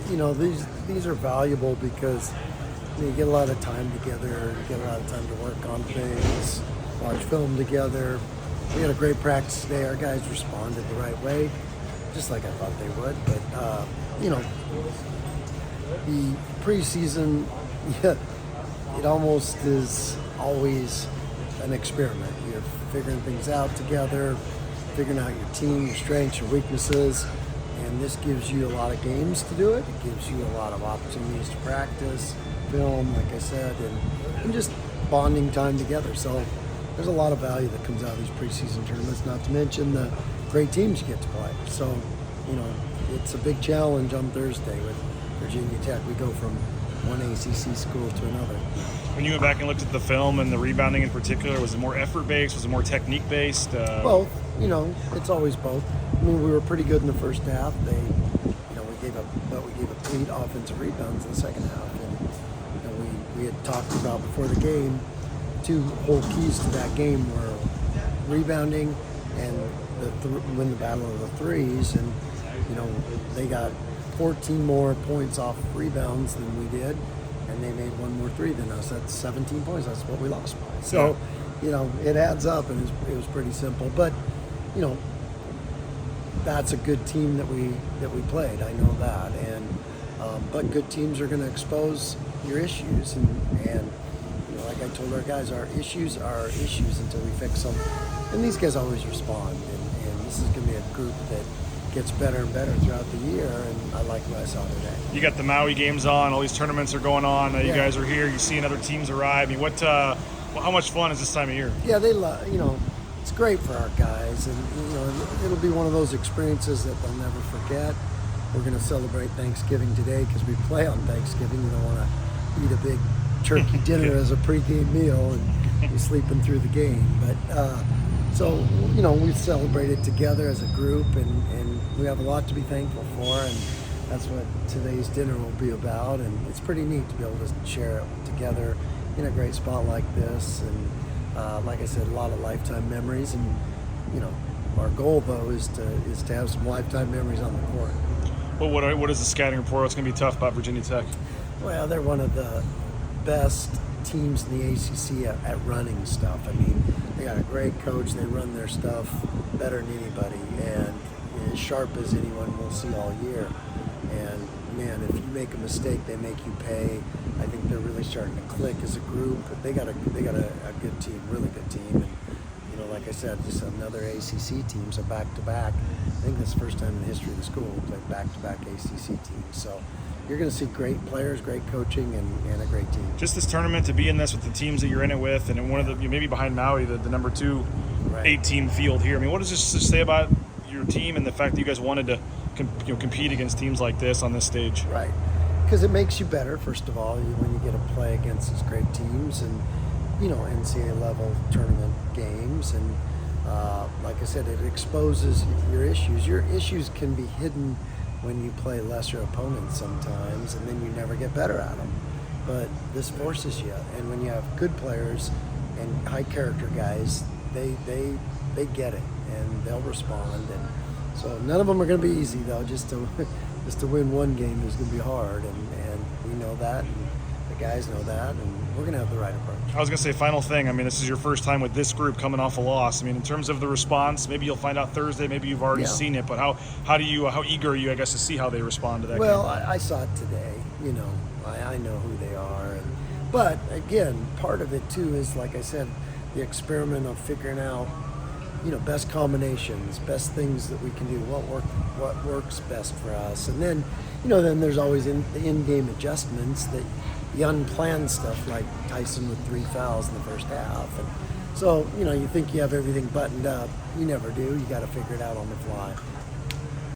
these are valuable because you get a lot of time together, you get a lot of time to work on things, watch film together. We had a great practice today. Our guys responded the right way, just like I thought they would. But, the preseason, it almost is always an experiment. You're figuring things out together, figuring out your team, your strengths, your weaknesses, and this gives you a lot of games to do it. It gives you a lot of opportunities to practice, film, like I said, and just bonding time together. So there's a lot of value that comes out of these preseason tournaments, not to mention the great teams you get to play. So, it's a big challenge on Thursday with Virginia Tech. We go from one ACC school to another. When you went back and looked at the film and the rebounding in particular, was it more effort-based? Was it more technique-based? Both. It's always both. I mean, we were pretty good in the first half. We gave up 8 offensive rebounds in the second half. And we had talked about before the game, 2 whole keys to that game were rebounding and win the battle of the threes. And, they got 14 more points off rebounds than we did, and they made 1 more 3 than us. That's 17 points. That's what we lost by. So, it adds up, and it was pretty simple. But, that's a good team that we played. I know that, and but good teams are going to expose your issues, and like I told our guys, our issues are issues until we fix them. And these guys always respond, and this is going to be a group that gets better and better throughout the year, and I like what I saw today. You got the Maui games on, all these tournaments are going on, you guys are here, you're seeing other teams arrive. I mean, how much fun is this time of year? Yeah, they love, it's great for our guys, and, it'll be one of those experiences that they'll never forget. We're going to celebrate Thanksgiving today because we play on Thanksgiving. You don't want to eat a big turkey dinner as a pregame meal and be sleeping through the game. But, so, we celebrate it together as a group, and we have a lot to be thankful for, and that's what today's dinner will be about. And it's pretty neat to be able to share it together in a great spot like this. And like I said, a lot of lifetime memories. And, our goal, though, is to have some lifetime memories on the court. Well, what is the scouting report? What's going to be tough about Virginia Tech? Well, they're one of the best teams in the ACC at running stuff. I mean, they got a great coach. They run their stuff better than anybody, and as sharp as anyone we'll see all year. And man, if you make a mistake, they make you pay. I think they're really starting to click as a group. They got a good team, really good team. And like I said, just another ACC team, so back-to-back. I think that's the first time in the history of the school we played back-to-back ACC teams. So you're going to see great players, great coaching, and a great team. Just this tournament, to be in this with the teams that you're in it with, and one of the maybe behind Maui, the number 2 8-team field here. I mean, what does this say about your team and the fact that you guys wanted to compete against teams like this on this stage? Right, because it makes you better. First of all, when you get to play against these great teams, and NCAA level tournament games, and like I said, it exposes your issues. Your issues can be hidden when you play lesser opponents sometimes, and then you never get better at them. But this forces you, and when you have good players and high character guys, they get it and they'll respond. And so none of them are going to be easy, though. Just to win one game is going to be hard, and we know that, and the guys know that, and we're going to have the right approach. I was going to say, final thing. I mean, this is your first time with this group coming off a loss. I mean, in terms of the response, maybe you'll find out Thursday. Maybe you've already seen it. But how eager are you, I guess, to see how they respond to that? Well, game? I saw it today. I know who they are. But again, part of it too is, like I said, the experiment of figuring out, best combinations, best things that we can do, what works best for us, and then, then there's always the in-game adjustments, that the unplanned stuff, like Tyson with 3 fouls in the first half, and so you think you have everything buttoned up. You never do. You got to figure it out on the fly.